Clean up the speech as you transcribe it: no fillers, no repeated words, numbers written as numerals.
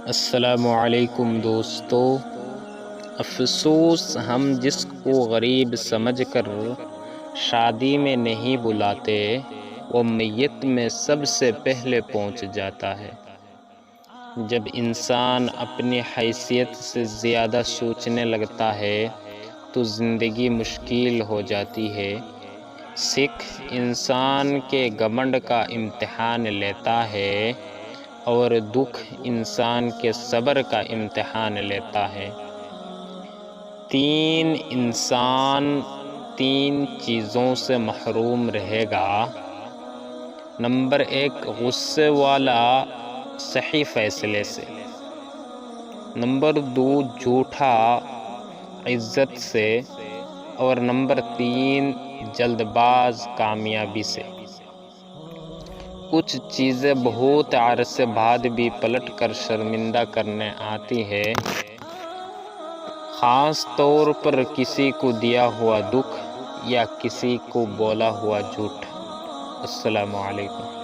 السلام علیکم دوستو، افسوس ہم جس کو غریب سمجھ کر شادی میں نہیں بلاتے وہ میت میں سب سے پہلے پہنچ جاتا ہے۔ جب انسان اپنی حیثیت سے زیادہ سوچنے لگتا ہے تو زندگی مشکل ہو جاتی ہے۔ سکھ انسان کے گھمنڈ کا امتحان لیتا ہے اور دکھ انسان کے صبر کا امتحان لیتا ہے۔ انسان تین چیزوں سے محروم رہے گا۔ نمبر 1، غصے والا صحیح فیصلے سے۔ نمبر 2، جھوٹا عزت سے۔ اور نمبر 3، جلد باز کامیابی سے۔ کچھ چیزیں بہت عرصے بعد بھی پلٹ کر شرمندہ کرنے آتی ہے، خاص طور پر کسی کو دیا ہوا دکھ یا کسی کو بولا ہوا جھوٹ۔ السلام علیکم۔